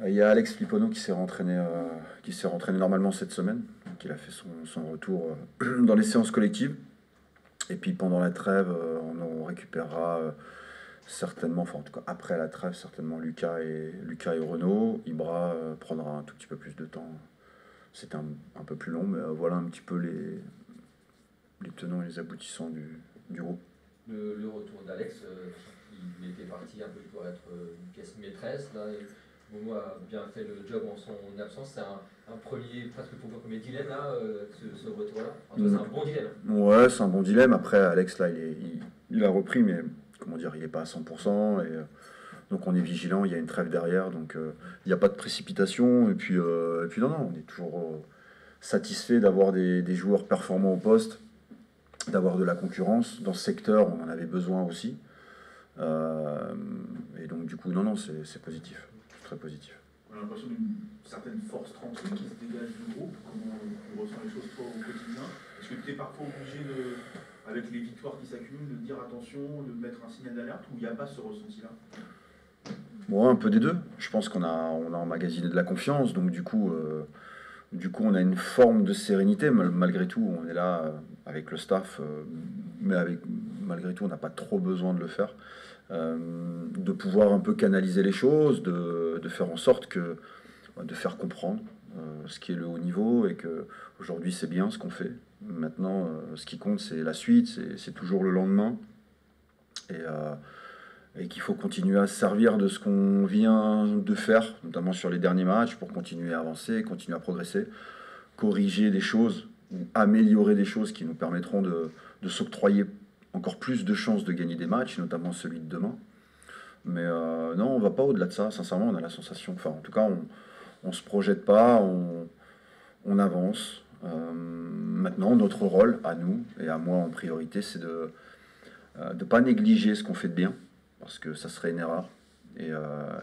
Il y a Alex Flipono qui s'est rentraîné normalement cette semaine. Donc il a fait son retour dans les séances collectives. Et puis pendant la trêve, on récupérera certainement, enfin en tout cas après la trêve, certainement Lucas et Renaud. Ibra prendra un tout petit peu plus de temps. C'était un peu plus long, mais voilà un petit peu les tenants et les aboutissants du groupe. Le retour d'Alex, il était parti un peu pour être une pièce maîtresse. Là, Momo a bien fait le job en son absence. C'est un premier, presque pour moi, premier dilemme, là, ce retour-là. En tout cas, c'est un bon dilemme. Ouais, c'est un bon dilemme. Après, Alex, là, il a repris, mais comment dire, il n'est pas à 100%. Donc, on est vigilant. Il y a une trêve derrière. Donc, il n'y a pas de précipitation. Et puis non, on est toujours satisfait d'avoir des joueurs performants au poste, d'avoir de la concurrence. Dans ce secteur, on en avait besoin aussi. Et donc, du coup, non, c'est positif. C'est très positif. On a l'impression d'une certaine force tranquille qui se dégage du groupe. Comment on ressent les choses toi au quotidien? Est-ce que tu es parfois obligé, avec les victoires qui s'accumulent, de dire attention, de mettre un signal d'alerte, ou il n'y a pas ce ressenti-là? Bon, un peu des deux. Je pense qu'on a emmagasiné de la confiance. Donc, du coup, on a une forme de sérénité. Malgré tout, on est là avec le staff. Mais malgré tout, on n'a pas trop besoin de le faire. De pouvoir un peu canaliser les choses, de faire en sorte de faire comprendre ce qui est le haut niveau et que aujourd'hui c'est bien ce qu'on fait. Maintenant, ce qui compte c'est la suite, c'est toujours le lendemain et qu'il faut continuer à se servir de ce qu'on vient de faire, notamment sur les derniers matchs, pour continuer à avancer, continuer à progresser, corriger des choses ou améliorer des choses qui nous permettront de s'octroyer encore plus de chances de gagner des matchs, notamment celui de demain. Mais non, on va pas au-delà de ça. Sincèrement, on a la sensation, enfin en tout cas, on se projette pas, on avance. Maintenant, notre rôle, à nous et à moi en priorité, c'est de ne pas négliger ce qu'on fait de bien, parce que ça serait une erreur. Et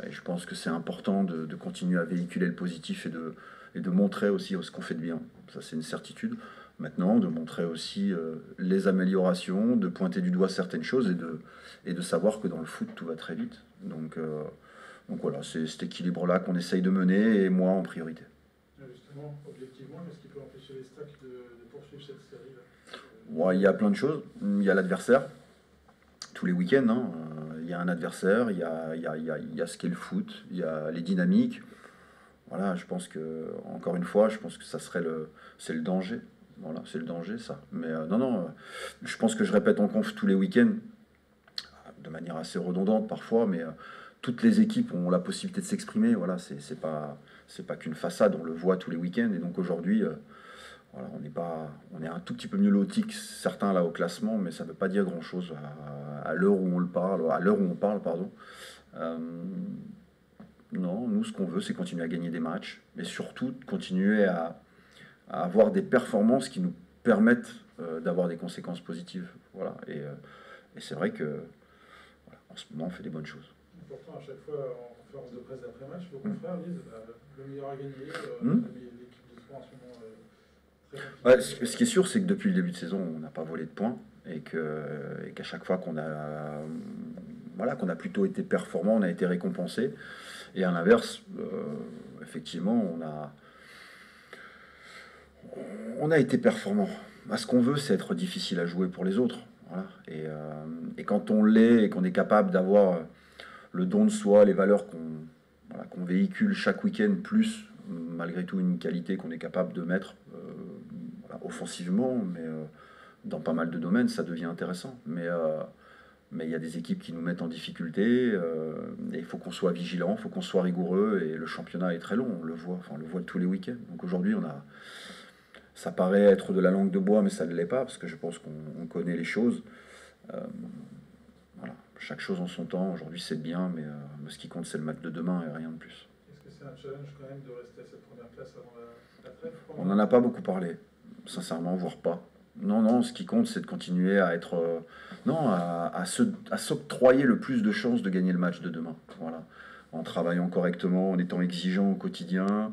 je pense que c'est important de continuer à véhiculer le positif et de montrer aussi ce qu'on fait de bien. Ça, c'est une certitude. Maintenant, de montrer aussi les améliorations, de pointer du doigt certaines choses et de savoir que dans le foot, tout va très vite. Donc voilà, c'est cet équilibre-là qu'on essaye de mener, et moi en priorité. Justement, objectivement, qu'est-ce qui peut empêcher les Stacks de poursuivre cette série-là? Ouais, il y a plein de choses. Il y a l'adversaire, tous les week-ends. Hein. Il y a un adversaire, il y a ce qu'est le foot, il y a les dynamiques. Voilà, je pense que, encore une fois, je pense que c'est le danger. Voilà, c'est le danger, ça. Mais non, je pense que je répète en conf tous les week-ends, de manière assez redondante parfois, mais toutes les équipes ont la possibilité de s'exprimer. Voilà, c'est pas qu'une façade, on le voit tous les week-ends. Et donc aujourd'hui, voilà, on est un tout petit peu mieux lotis que certains là au classement, mais ça ne veut pas dire grand-chose à l'heure où on parle, pardon. Non, nous, ce qu'on veut, c'est continuer à gagner des matchs, mais surtout continuer à avoir des performances qui nous permettent d'avoir des conséquences positives. Voilà. Et c'est vrai que voilà, en ce moment, on fait des bonnes choses. Pourtant, à chaque fois, en conférence de presse d'après-match, vos confrères disent le meilleur à gagner, l'équipe de sport en ce moment très compliquée. Ouais, ce qui est sûr, c'est que depuis le début de saison, on n'a pas volé de points et qu'à chaque fois qu'on a plutôt été performant, on a été récompensé. Et à l'inverse, effectivement, on a été performant. Ce qu'on veut, c'est être difficile à jouer pour les autres. Voilà. Et quand on l'est et qu'on est capable d'avoir le don de soi, les valeurs qu'on véhicule chaque week-end, plus malgré tout une qualité qu'on est capable de mettre offensivement, mais dans pas mal de domaines, ça devient intéressant. Mais il y a des équipes qui nous mettent en difficulté, et il faut qu'on soit vigilant, il faut qu'on soit rigoureux, et le championnat est très long, on le voit tous les week-ends. Donc aujourd'hui, ça paraît être de la langue de bois, mais ça ne l'est pas, parce que je pense qu'on connaît les choses. Voilà. Chaque chose en son temps, aujourd'hui c'est bien, mais ce qui compte c'est le match de demain et rien de plus. Est-ce que c'est un challenge quand même de rester à cette première place avant la trêve? On n'en a pas beaucoup parlé, sincèrement, voire pas. Non, ce qui compte, c'est de continuer à être. À s'octroyer le plus de chances de gagner le match de demain. Voilà. En travaillant correctement, en étant exigeant au quotidien,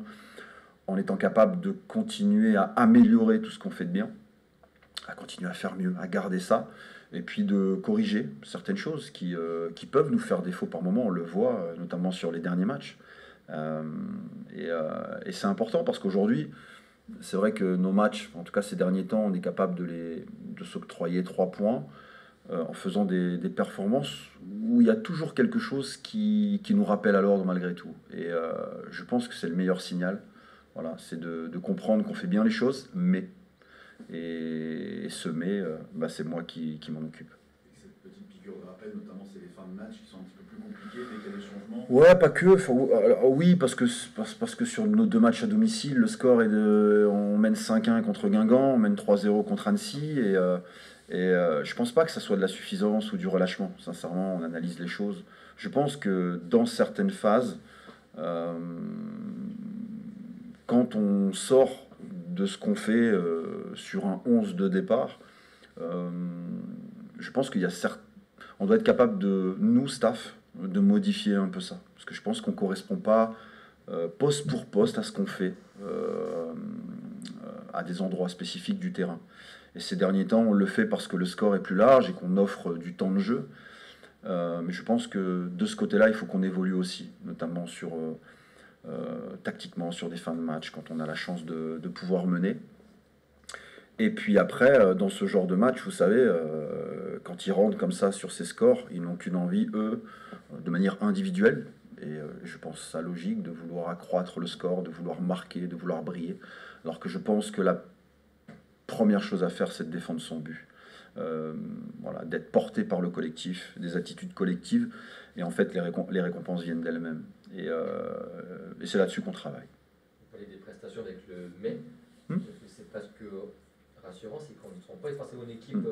en étant capable de continuer à améliorer tout ce qu'on fait de bien, à continuer à faire mieux, à garder ça, et puis de corriger certaines choses qui peuvent nous faire défaut par moment. On le voit, notamment sur les derniers matchs. Et c'est important parce qu'aujourd'hui, c'est vrai que nos matchs, en tout cas ces derniers temps, on est capable de s'octroyer 3 points en faisant des performances où il y a toujours quelque chose qui nous rappelle à l'ordre malgré tout. Et je pense que c'est le meilleur signal. Voilà, c'est de comprendre qu'on fait bien les choses, mais. Et ce mais, c'est moi qui m'en occupe. Et cette petite piqûre de rappel, notamment, c'est les fins de match qui sont un petit peu plus compliquées dès qu'il y a des changements. Ouais, pas que. Oui, parce que sur nos 2 matchs à domicile, le score est on mène 5-1 contre Guingamp, on mène 3-0 contre Annecy, et je pense pas que ça soit de la suffisance ou du relâchement. Sincèrement, on analyse les choses. Je pense que dans certaines phases, quand on sort de ce qu'on fait sur un 11 de départ, je pense qu'il y a on doit être capable de, nous, staff, de modifier un peu ça. Parce que je pense qu'on ne correspond pas poste pour poste à ce qu'on fait à des endroits spécifiques du terrain. Et ces derniers temps, on le fait parce que le score est plus large et qu'on offre du temps de jeu. Mais je pense que de ce côté-là, il faut qu'on évolue aussi, notamment tactiquement sur des fins de match, quand on a la chance de pouvoir mener. Et puis après, dans ce genre de match, vous savez, quand ils rentrent comme ça sur ces scores, ils n'ont qu'une envie, eux, de manière individuelle, et je pense ça logique, de vouloir accroître le score, de vouloir marquer, de vouloir briller, alors que je pense que la première chose à faire, c'est de défendre son but. Voilà, d'être porté par le collectif, des attitudes collectives, et en fait les récompenses viennent d'elles-mêmes. Et c'est là-dessus qu'on travaille. Vous parlez des prestations avec le mais, c'est presque rassurant, c'est qu'on ne sent pas forcément une équipe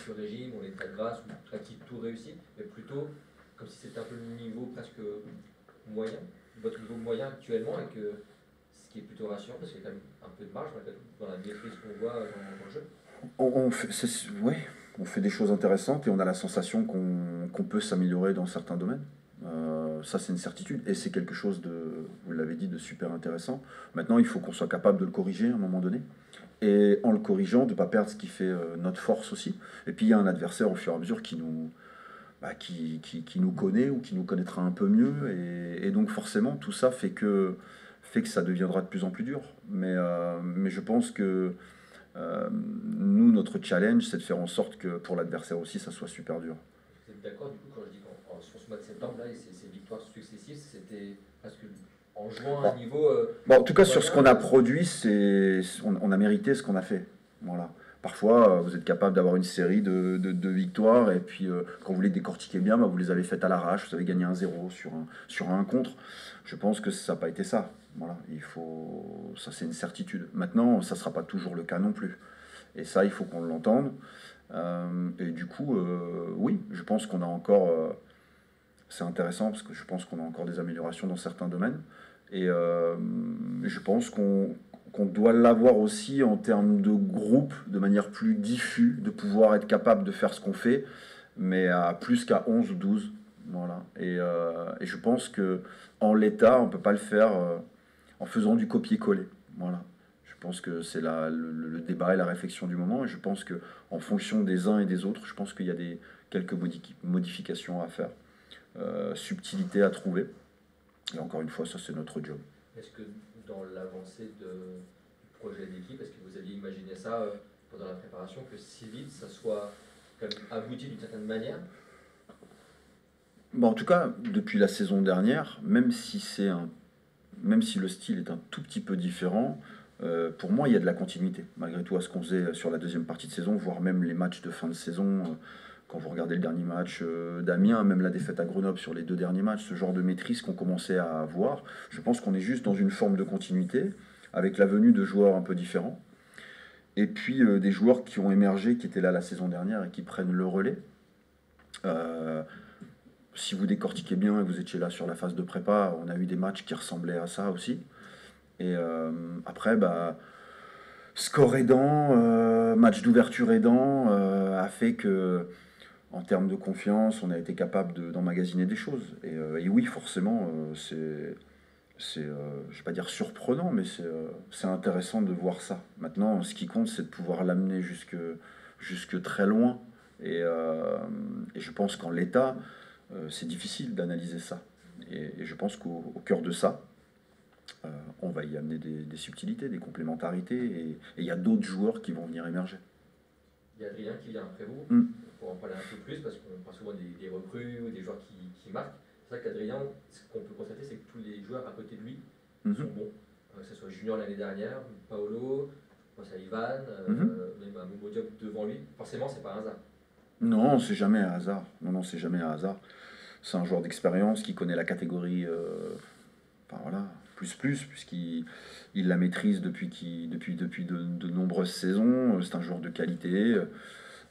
sur régime, on est très grasse ou très petite, tout réussi, mais plutôt comme si c'était un peu le niveau presque moyen, votre niveau moyen actuellement, et que ce qui est plutôt rassurant parce qu'il y a quand même un peu de marge dans la maîtrise qu'on voit dans le jeu. On fait des choses intéressantes et on a la sensation qu'on peut s'améliorer dans certains domaines. Ça, c'est une certitude et c'est quelque chose vous l'avez dit, de super intéressant. Maintenant, il faut qu'on soit capable de le corriger à un moment donné. Et en le corrigeant, de ne pas perdre ce qui fait notre force aussi. Et puis, il y a un adversaire au fur et à mesure qui nous connaît ou qui nous connaîtra un peu mieux. Et donc, forcément, tout ça fait que ça deviendra de plus en plus dur. Mais je pense que nous, notre challenge, c'est de faire en sorte que pour l'adversaire aussi, ça soit super dur. Vous êtes d'accord, du coup, quand je dis sur ce mois de septembre, là, et ces victoires successives, c'était presque en jouant à un niveau... en tout cas, sur ce qu'on a produit, on a mérité ce qu'on a fait. Voilà. Parfois, vous êtes capable d'avoir une série de victoires, et puis quand vous les décortiquez bien, vous les avez faites à l'arrache, vous avez gagné 1-0 sur un contre. Je pense que ça n'a pas été ça. Voilà, ça c'est une certitude. Maintenant, ça ne sera pas toujours le cas non plus. Et ça, il faut qu'on l'entende. Et du coup, oui, je pense qu'on a encore... c'est intéressant parce que je pense qu'on a encore des améliorations dans certains domaines. Et je pense qu'on doit l'avoir aussi en termes de groupe, de manière plus diffuse, de pouvoir être capable de faire ce qu'on fait, mais à plus qu'à 11 ou 12. Voilà. Et je pense qu'en l'état, on ne peut pas le faire en faisant du copier-coller. Voilà. Je pense que c'est le débat et la réflexion du moment. Et je pense qu'en fonction des uns et des autres, je pense qu'il y a quelques modifications à faire, subtilité à trouver. Et encore une fois, ça c'est notre job. Est-ce que dans l'avancée du projet d'équipe, est-ce que vous aviez imaginé ça pendant la préparation, que si vite ça soit quand même abouti d'une certaine manière? En tout cas, depuis la saison dernière, même si le style est un tout petit peu différent, pour moi il y a de la continuité, malgré tout à ce qu'on faisait sur la deuxième partie de saison, voire même les matchs de fin de saison. Quand vous regardez le dernier match d'Amiens, même la défaite à Grenoble sur les 2 derniers matchs, ce genre de maîtrise qu'on commençait à avoir, je pense qu'on est juste dans une forme de continuité, avec la venue de joueurs un peu différents, et puis des joueurs qui ont émergé, qui étaient là la saison dernière et qui prennent le relais. Si vous décortiquez bien et vous étiez là sur la phase de prépa, on a eu des matchs qui ressemblaient à ça aussi. Et après, score aidant, match d'ouverture aidant, a fait que, en termes de confiance, on a été capable d'emmagasiner des choses. Et oui, forcément, c'est je ne vais pas dire surprenant, mais c'est intéressant de voir ça. Maintenant, ce qui compte, c'est de pouvoir l'amener jusque très loin. Et je pense qu'en l'état, c'est difficile d'analyser ça. Et je pense qu'au cœur de ça, on va y amener des subtilités, des complémentarités, et il y a d'autres joueurs qui vont venir émerger. Il y a Adrien qui vient après vous, pour en parler un peu plus, parce qu'on parle souvent des recrues ou des joueurs qui marquent. C'est vrai qu'Adrien, ce qu'on peut constater, c'est que tous les joueurs à côté de lui sont bons. Que ce soit Junior l'année dernière, Paolo, je pense à Ivan, même à Momo Diop devant lui. Forcément, c'est pas un hasard. Non, c'est jamais un hasard. Non, c'est jamais un hasard. C'est un joueur d'expérience qui connaît la catégorie, enfin voilà, puisqu'il la maîtrise depuis de nombreuses saisons. C'est un joueur de qualité,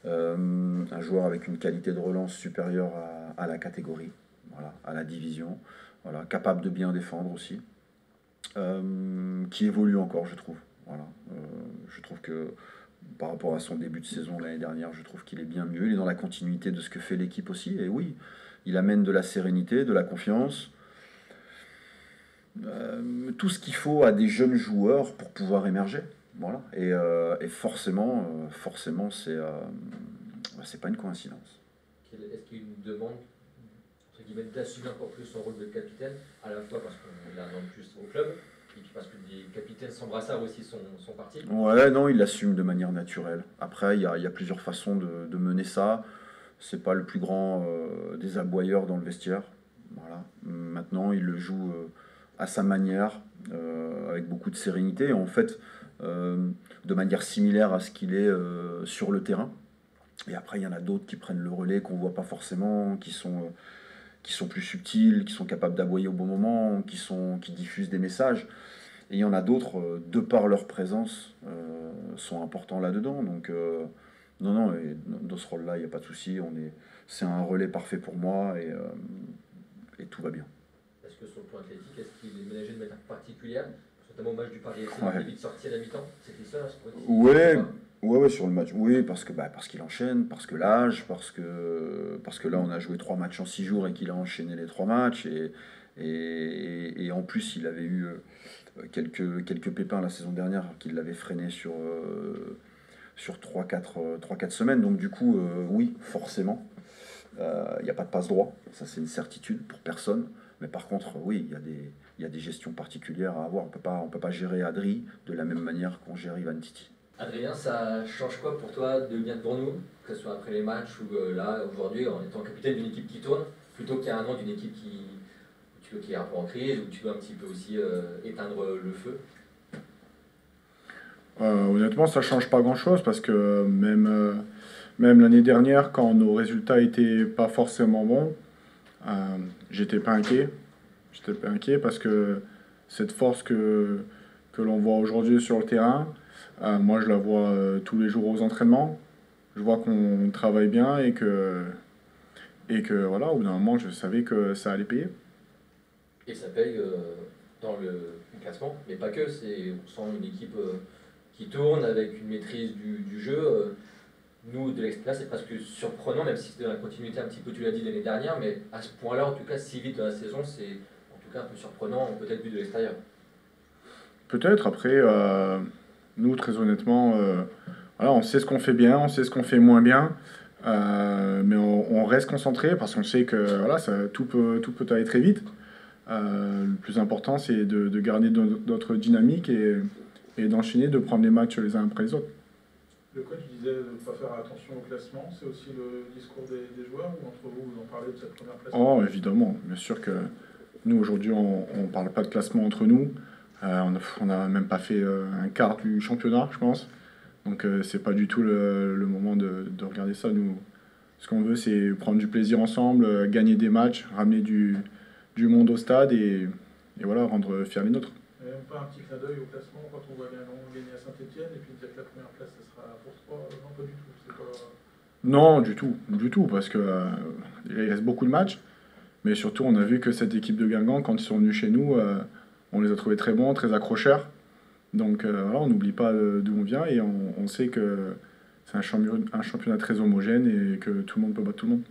un joueur avec une qualité de relance supérieure à la catégorie, voilà, à la division, voilà, capable de bien défendre aussi, qui évolue encore, je trouve. Voilà, je trouve que par rapport à son début de saison l'année dernière, je trouve qu'il est bien mieux. Il est dans la continuité de ce que fait l'équipe aussi. Et oui, il amène de la sérénité, de la confiance, tout ce qu'il faut à des jeunes joueurs pour pouvoir émerger. Voilà. Et forcément, c'est pas une coïncidence. Est-ce qu'il y a une demande entre guillemets, d'assumer encore plus son rôle de capitaine, à la fois parce qu'on l'a un an de plus au club, et puis parce que les capitaines sans brassard aussi sont partis? Ouais, non, il l'assume de manière naturelle. Après, il y a plusieurs façons de mener ça. C'est pas le plus grand des aboyeurs dans le vestiaire. Voilà. Maintenant, il le joue à sa manière, avec beaucoup de sérénité, en fait, de manière similaire à ce qu'il est sur le terrain. Et après, il y en a d'autres qui prennent le relais, qu'on voit pas forcément, qui sont plus subtils, qui sont capables d'aboyer au bon moment, qui diffusent des messages. Et il y en a d'autres, de par leur présence, sont importants là-dedans. Donc, non, et dans ce rôle-là, il n'y a pas de souci. C'est un relais parfait pour moi, et tout va bien. Est-ce que sur le plan athlétique, est-ce qu'il est ménagé de manière particulière, notamment au match du Paris FC, il est vite sorti à la mi-temps? C'était ça, je crois. Ouais, sur le match. Oui, parce qu'il enchaîne, parce que l'âge, parce que là, on a joué 3 matchs en 6 jours et qu'il a enchaîné les 3 matchs. Et en plus, il avait eu quelques pépins la saison dernière qui l'avaient freiné sur 3-4 semaines. Donc du coup, oui, forcément, il n'y a pas de passe-droit. Ça, c'est une certitude pour personne. Mais par contre, oui, il y a des gestions particulières à avoir. On peut pas gérer Adri de la même manière qu'on gère Ivan Titi. Adrien, ça change quoi pour toi de bien devant nous, que ce soit après les matchs ou là, aujourd'hui, en étant capitaine d'une équipe qui tourne, plutôt qu'il y a un an d'une équipe qui est un peu en crise, où tu dois un petit peu aussi éteindre le feu? Honnêtement, ça change pas grand-chose parce que même l'année dernière, quand nos résultats étaient pas forcément bons, j'étais pas inquiet. J'étais pas inquiet parce que cette force que l'on voit aujourd'hui sur le terrain, moi je la vois tous les jours aux entraînements. Je vois qu'on travaille bien et que voilà, au bout d'un moment, je savais que ça allait payer. Et ça paye dans le classement, mais pas que. On sent une équipe qui tourne avec une maîtrise du jeu. Nous, de l'extérieur, c'est presque surprenant, même si c'est dans la continuité un petit peu, tu l'as dit l'année dernière, mais à ce point-là, en tout cas, si vite dans la saison, c'est en tout cas un peu surprenant, peut-être vu de l'extérieur. Peut-être, après, nous, très honnêtement, voilà, on sait ce qu'on fait bien, on sait ce qu'on fait moins bien, mais on reste concentré parce qu'on sait que voilà, tout peut aller très vite. Le plus important, c'est de garder notre dynamique et d'enchaîner, de prendre les matchs les uns après les autres. Le coach disait de ne pas faire attention au classement, c'est aussi le discours des joueurs, ou entre vous, vous en parlez de cette première place? Oh, évidemment, bien sûr que nous, aujourd'hui, on ne parle pas de classement entre nous. On n'a même pas fait un quart du championnat, je pense. Donc, c'est pas du tout le moment de regarder ça. Nous, ce qu'on veut, c'est prendre du plaisir ensemble, gagner des matchs, ramener du monde au stade et voilà, rendre fiers les nôtres. Même pas un petit clin d'œil au classement quand on va gagner à Saint-Etienne et puis dire que la première place, ce sera pour 3? Non, pas du tout. Non, du tout, parce que il reste beaucoup de matchs. Mais surtout, on a vu que cette équipe de Guingamp, quand ils sont venus chez nous, on les a trouvés très bons, très accrocheurs. Donc voilà, on n'oublie pas d'où on vient et on sait que c'est un championnat très homogène et que tout le monde peut battre tout le monde.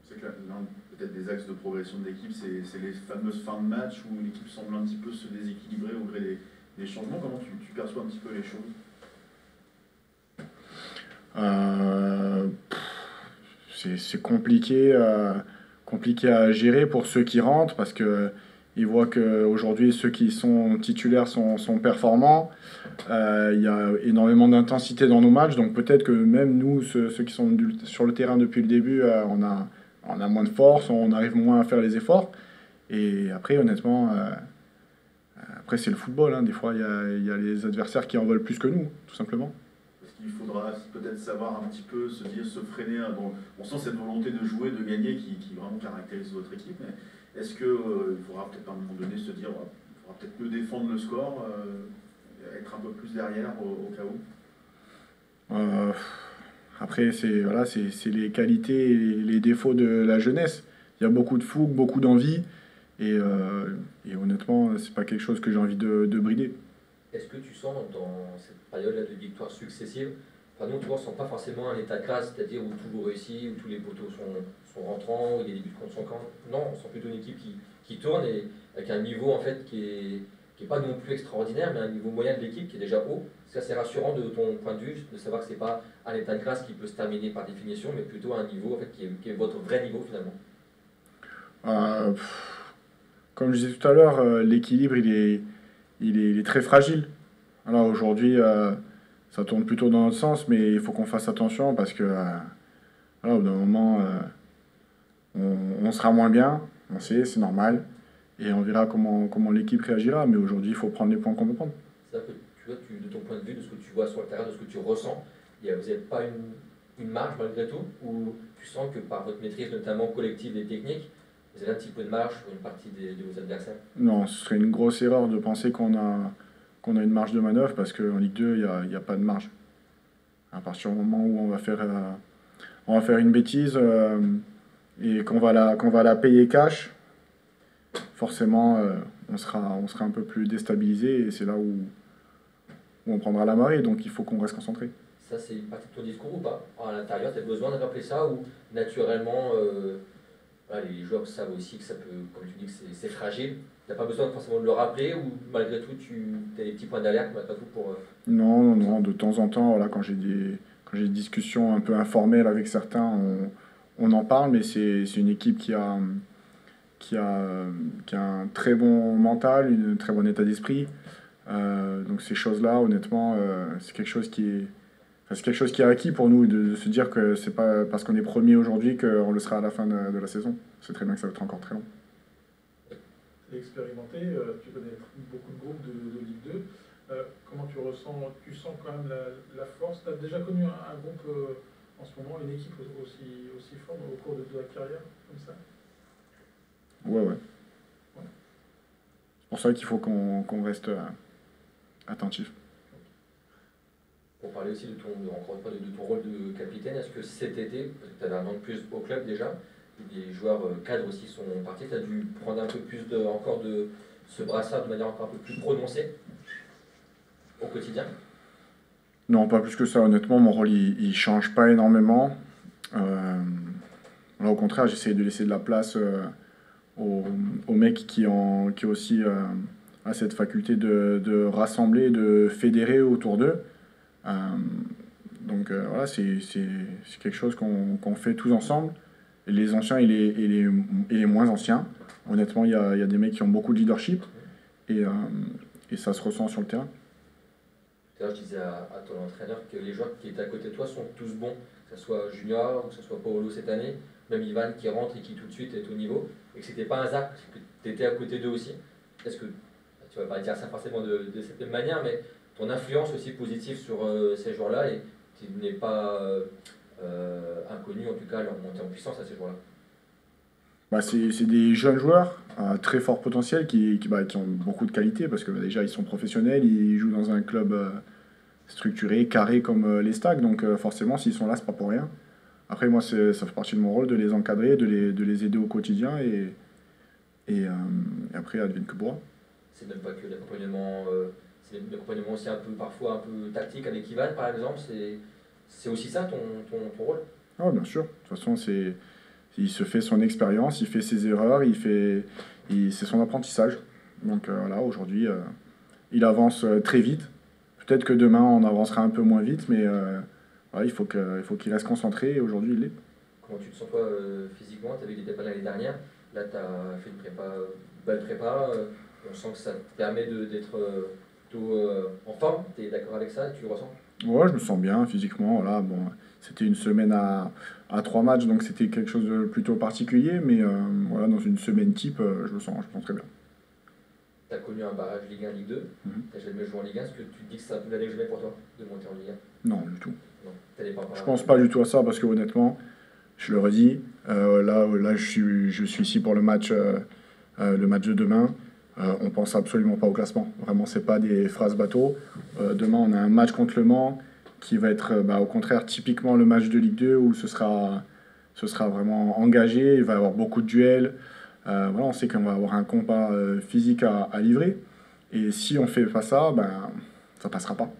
C'est que l'un peut-être des axes de progression de l'équipe, c'est les fameuses fins de match où l'équipe semble un petit peu se déséquilibrer au gré des changements. Comment tu perçois un petit peu les choses? C'est compliqué compliqué à gérer pour ceux qui rentrent parce que ils voient qu'aujourd'hui, ceux qui sont titulaires sont performants. Il y a énormément d'intensité dans nos matchs, donc peut-être que même nous, ceux qui sont sur le terrain depuis le début, on a moins de force, on arrive moins à faire les efforts. Et après, honnêtement, après c'est le football, hein. Des fois, il y a les adversaires qui en veulent plus que nous, tout simplement. Parce qu'il faudra peut-être savoir un petit peu se dire, se freiner. On sent cette volonté de jouer, de gagner qui vraiment caractérise votre équipe. Mais est-ce qu'il faudra peut-être à un moment donné se dire, il faudra peut-être mieux défendre le score, être un peu plus derrière au cas où? Après, c'est les qualités et les défauts de la jeunesse. Il y a beaucoup de fougue, beaucoup d'envie. Et honnêtement, c'est pas quelque chose que j'ai envie de brider. Est-ce que tu sens dans cette période-là de victoires successives, enfin nous, tu vois, on ne sent pas forcément un état de grâce, c'est-à-dire où tout vous réussit, où tous les poteaux sont rentrants, où il y a des buts contre son camp. Non, on sent plutôt une équipe qui tourne et avec un niveau en fait qui est pas non plus extraordinaire, mais un niveau moyen de l'équipe qui est déjà haut. C'est assez rassurant de ton point de vue, de savoir que ce n'est pas un état de grâce qui peut se terminer par définition, mais plutôt un niveau en fait, qui est votre vrai niveau finalement. Comme je disais tout à l'heure, l'équilibre il est très fragile. Alors aujourd'hui, ça tourne plutôt dans notre sens, mais il faut qu'on fasse attention parce que voilà, au bout d'un moment, on sera moins bien, on sait, c'est normal, et on verra comment l'équipe réagira. Mais aujourd'hui, il faut prendre les points qu'on peut prendre. C'est-à-dire que tu vois, de ton point de vue, de ce que tu vois sur le terrain, de ce que tu ressens, vous n'avez pas une marge malgré tout, ou tu sens que par votre maîtrise, notamment collective et technique, vous avez un petit peu de marge sur une partie de vos adversaires? Non, ce serait une grosse erreur de penser qu'on a une marge de manœuvre parce qu'en Ligue 2, il n'y a pas de marge. À partir du moment où on va faire une bêtise et qu'on va la payer cash, forcément, on sera un peu plus déstabilisé et c'est là où on prendra la marée. Donc il faut qu'on reste concentré. Ça, c'est une partie de ton discours ou pas? À l'intérieur, tu as besoin de rappeler ça ou naturellement, les joueurs savent aussi que ça peut, comme tu dis, que c'est fragile. Tu n'as pas besoin forcément de le rappeler ou malgré tout, tu as des petits points d'alerte malgré tout pour... Non, de temps en temps, voilà, quand j'ai des discussions un peu informelles avec certains, on en parle, mais c'est une équipe qui a un très bon mental, un très bon état d'esprit. Donc ces choses-là, honnêtement, c'est quelque chose qui est acquis pour nous, de se dire que c'est pas parce qu'on est premier aujourd'hui qu'on le sera à la fin de la saison. C'est très bien que ça va être encore très long. Tu es expérimenté, tu connais beaucoup de groupes de Ligue 2. Comment tu ressens? Tu sens quand même la force? Tu as déjà connu un groupe en ce moment, une équipe aussi forte au cours de ta carrière, comme ça? Ouais. C'est pour ça qu'il faut qu'on reste attentif. Pour parler aussi encore une fois, de ton rôle de capitaine, est-ce que cet été, parce que tu avais un an de plus au club déjà, les joueurs cadres aussi sont partis, tu as dû prendre un peu plus encore de ce brassard de manière encore un peu plus prononcée au quotidien? Non, pas plus que ça. Honnêtement, mon rôle, il change pas énormément. Là, au contraire, j'essaie de laisser de la place aux mecs qui aussi a cette faculté de rassembler, de fédérer autour d'eux. Donc voilà, c'est quelque chose qu'on fait tous ensemble. Et les anciens et les moins anciens. Honnêtement, il y a des mecs qui ont beaucoup de leadership et ça se ressent sur le terrain. Je disais à ton entraîneur que les joueurs qui étaient à côté de toi sont tous bons, que ce soit Junior, que ce soit Paolo cette année, même Ivan qui rentre et qui tout de suite est au niveau, et que c'était pas un hasard, que tu étais à côté d'eux aussi. Est-ce que, tu vas pas dire ça forcément de cette même manière, mais ton influence aussi positive sur ces joueurs-là, et tu n'es pas inconnu en tout cas à leur montée en puissance à ces joueurs-là? C'est des jeunes joueurs à très fort potentiel qui ont beaucoup de qualité parce que déjà ils sont professionnels, ils jouent dans un club structuré, carré comme les Stags, donc forcément s'ils sont là c'est pas pour rien. Après moi ça fait partie de mon rôle de les encadrer, de les aider au quotidien et après advienne que pourra. C'est même pas que l'accompagnement, c'est l'accompagnement aussi parfois un peu tactique avec Ivan par exemple, c'est aussi ça ton rôle? Ah bien sûr, de toute façon il se fait son expérience, il fait ses erreurs, c'est son apprentissage. Donc voilà, aujourd'hui, il avance très vite. Peut-être que demain, on avancera un peu moins vite, mais voilà, il faut qu'il reste concentré, et aujourd'hui, il l'est. comment tu te sens toi physiquement? Tu avais dit que tu n'étais pas l'année dernière. Là, tu as fait une belle prépa. On sent que ça te permet d'être plutôt en forme. Tu es d'accord avec ça? Tu le ressens? Ouais, je me sens bien physiquement. Voilà, bon, c'était une semaine à 3 matchs, donc c'était quelque chose de plutôt particulier. Mais voilà, dans une semaine type, je me sens très bien. Tu as connu un barrage Ligue 1, Ligue 2. Tu n'as jamais joué en Ligue 1. Est-ce que tu te dis que c'est un peu l'année jamais pour toi de monter en Ligue 1? Non, du tout. Non, t'allais pas Je pense pas du tout à ça parce que honnêtement, je le redis, là je suis ici pour le match de demain. On pense absolument pas au classement. Vraiment, c'est pas des phrases bateau. Demain, on a un match contre Le Mans qui va être au contraire typiquement le match de Ligue 2 où ce sera vraiment engagé. Il va y avoir beaucoup de duels. Voilà, on sait qu'on va avoir un combat physique à livrer. Et si on fait pas ça, ça passera pas.